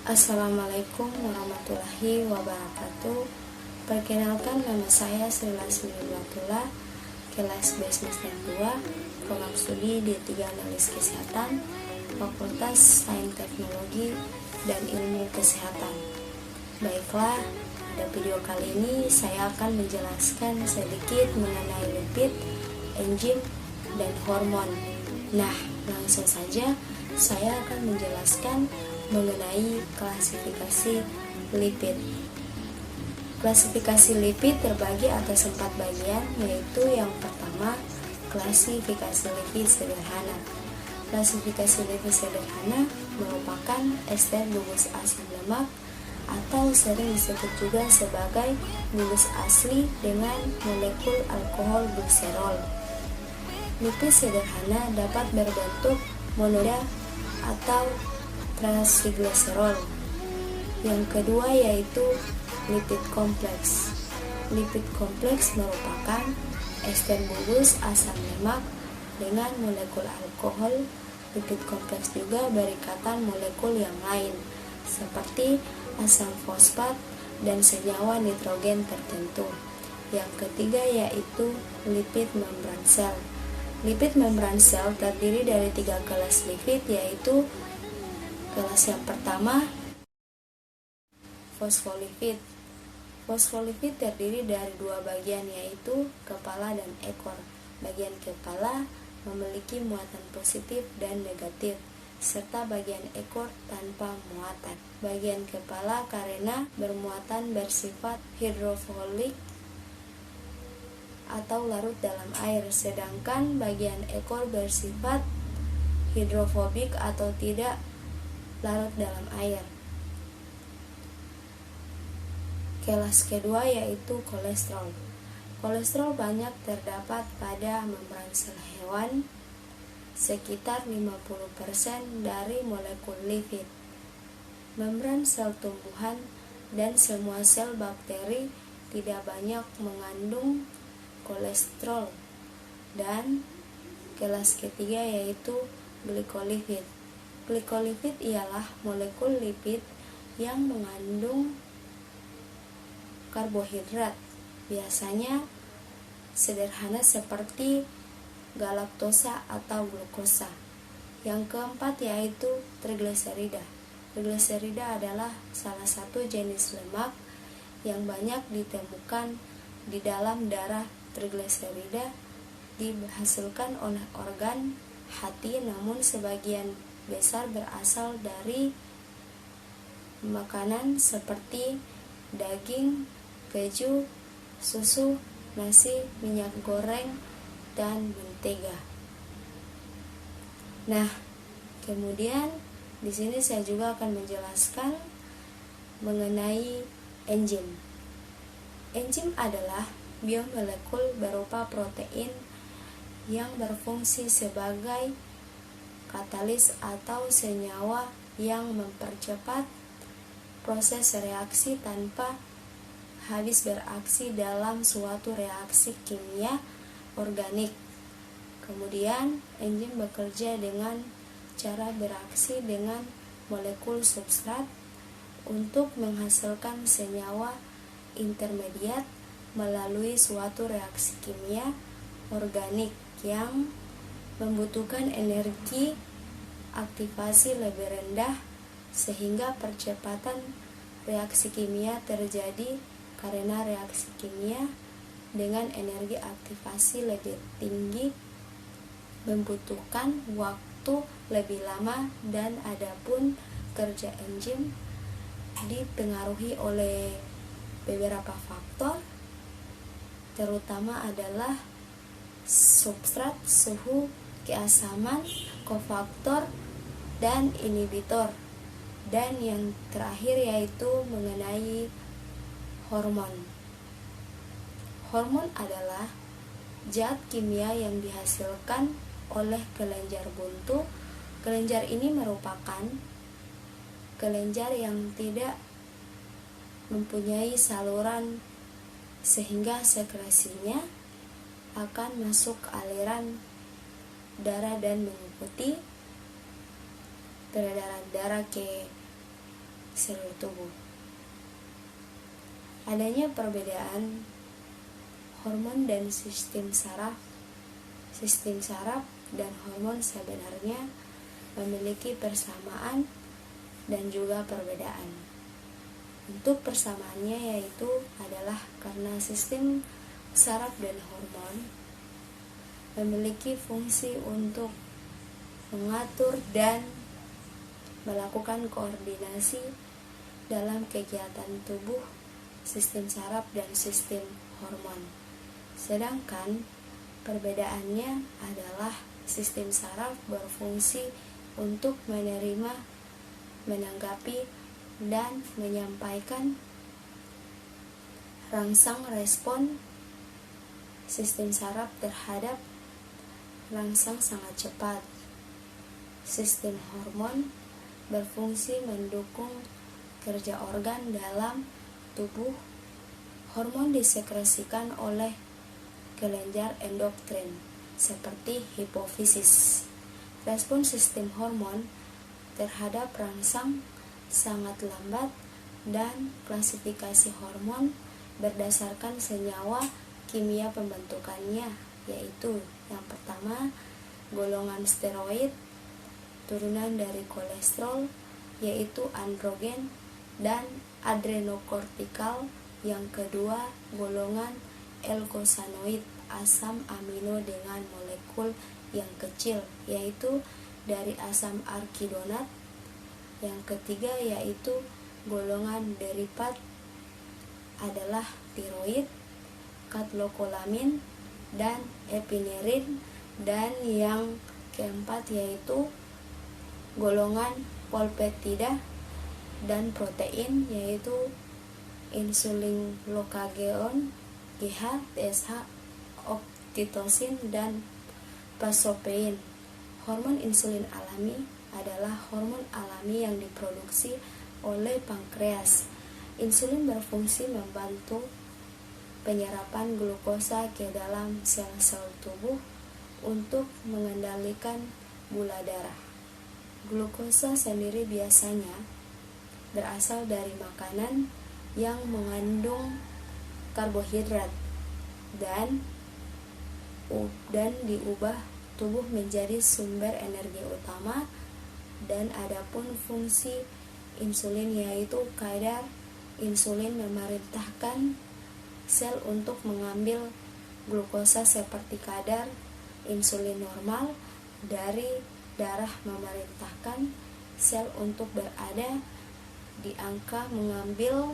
Assalamualaikum warahmatullahi wabarakatuh. Perkenalkan, nama saya Sri Lasmi Batula, kelas Bisnis yang 2, program studi D3 Analis Kesehatan, Fakultas Sains Teknologi dan Ilmu Kesehatan. Baiklah, pada video kali ini saya akan menjelaskan sedikit mengenai lipid, enzim, dan hormon. Nah, langsung saja saya akan menjelaskan mengenai klasifikasi lipid. Klasifikasi lipid terbagi atas 4 bagian, yaitu yang pertama, klasifikasi lipid sederhana. Klasifikasi lipid sederhana merupakan ester gugus asam lemak atau sering disebut juga sebagai gugus asli dengan molekul alkohol glikserol. Lipid sederhana dapat berbentuk monoida atau trigliserol. Yang kedua yaitu lipid kompleks. Lipid kompleks merupakan ester gugus asam lemak dengan molekul alkohol. Lipid kompleks juga berikatan molekul yang lain seperti asam fosfat dan senyawa nitrogen tertentu. Yang ketiga yaitu lipid membran sel. Lipid membran sel terdiri dari 3 kelas lipid, yaitu kelas yang pertama, fosfolipid. Fosfolipid terdiri dari 2 bagian, yaitu kepala dan ekor. Bagian kepala memiliki muatan positif dan negatif, serta bagian ekor tanpa muatan. Bagian kepala karena bermuatan bersifat hidrofolik atau larut dalam air, sedangkan bagian ekor bersifat hidrofobik atau tidak larut dalam air. Kelas kedua yaitu kolesterol. Kolesterol banyak terdapat pada membran sel hewan, sekitar 50% dari molekul lipid. Membran sel tumbuhan dan semua sel bakteri tidak banyak mengandung kolesterol. Dan kelas ketiga yaitu glikolipid. Glikolipid ialah molekul lipid yang mengandung karbohidrat, biasanya sederhana seperti galaktosa atau glukosa. Yang keempat yaitu trigliserida. Trigliserida adalah salah satu jenis lemak yang banyak ditemukan di dalam darah. Trigliserida dihasilkan oleh organ hati, namun sebagian besar berasal dari makanan seperti daging, keju, susu, nasi, minyak goreng, dan mentega. Nah, kemudian di sini saya juga akan menjelaskan mengenai enzim. Enzim adalah biomolekul berupa protein yang berfungsi sebagai katalis atau senyawa yang mempercepat proses reaksi tanpa habis beraksi dalam suatu reaksi kimia organik. Kemudian enzim bekerja dengan cara bereaksi dengan molekul substrat untuk menghasilkan senyawa intermediat melalui suatu reaksi kimia organik yang membutuhkan energi aktivasi lebih rendah, sehingga percepatan reaksi kimia terjadi karena reaksi kimia dengan energi aktivasi lebih tinggi membutuhkan waktu lebih lama. Dan adapun kerja enzim dipengaruhi oleh beberapa faktor, terutama adalah substrat, suhu, keasaman, kofaktor, dan inhibitor. Dan yang terakhir yaitu mengenai hormon. Hormon adalah zat kimia yang dihasilkan oleh kelenjar buntu. Kelenjar ini merupakan kelenjar yang tidak mempunyai saluran, sehingga sekresinya akan masuk aliran darah dan mengikuti peredaran darah ke seluruh tubuh. Adanya perbedaan hormon dan sistem saraf dan hormon sebenarnya memiliki persamaan dan juga perbedaan. Untuk persamaannya yaitu adalah karena sistem saraf dan hormon memiliki fungsi untuk mengatur dan melakukan koordinasi dalam kegiatan tubuh, sistem saraf dan sistem hormon. Sedangkan perbedaannya adalah sistem saraf berfungsi untuk menerima, menanggapi, dan menyampaikan rangsang respon sistem saraf terhadap rangsang sangat cepat. Sistem hormon berfungsi mendukung kerja organ dalam tubuh. Hormon disekresikan oleh kelenjar endokrin seperti hipofisis. Respon sistem hormon terhadap rangsang sangat lambat, dan klasifikasi hormon berdasarkan senyawa kimia pembentukannya, yaitu yang pertama golongan steroid turunan dari kolesterol, yaitu androgen dan adrenokortikal. Yang kedua golongan eukosanoid, asam amino dengan molekul yang kecil, yaitu dari asam arkidonat. Yang ketiga yaitu golongan derivat adalah tiroid, katekolamin, dan epinerin. Dan yang keempat yaitu golongan polpeptida dan protein, yaitu insulin glukagon, GH, TSH, oksitosin, dan pasopein. Hormon insulin alami adalah hormon alami yang diproduksi oleh pankreas. Insulin berfungsi membantu penyerapan glukosa ke dalam sel-sel tubuh untuk mengendalikan gula darah. Glukosa sendiri biasanya berasal dari makanan yang mengandung karbohidrat dan diubah tubuh menjadi sumber energi utama. Dan adapun fungsi insulin yaitu kadar insulin memerintahkan sel untuk mengambil glukosa seperti kadar insulin normal dari darah memerintahkan sel untuk berada di angka mengambil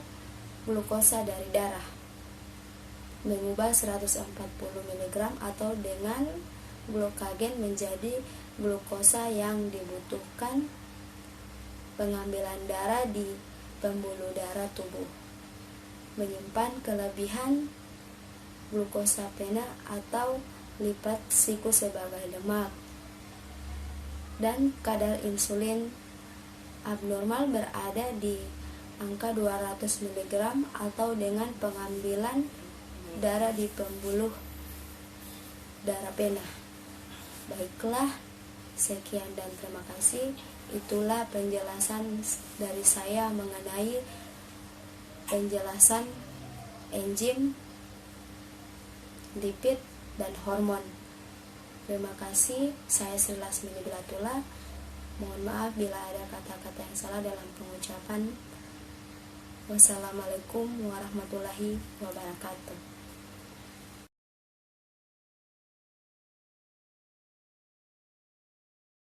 glukosa dari darah, mengubah 140 mg atau dengan glukagen menjadi glukosa yang dibutuhkan pengambilan darah di pembuluh darah tubuh, menyimpan kelebihan glukosa pena atau lipat siku sebagai lemak. Dan kadar insulin abnormal berada di angka 200 mg atau dengan pengambilan darah di pembuluh darah pena. Baiklah, sekian dan terima kasih. Itulah penjelasan dari saya mengenai penjelasan enzim, lipid, dan hormon. Terima kasih. Saya Sri Lasmini Bilatula. Mohon maaf bila ada kata-kata yang salah dalam pengucapan. Wassalamualaikum warahmatullahi wabarakatuh.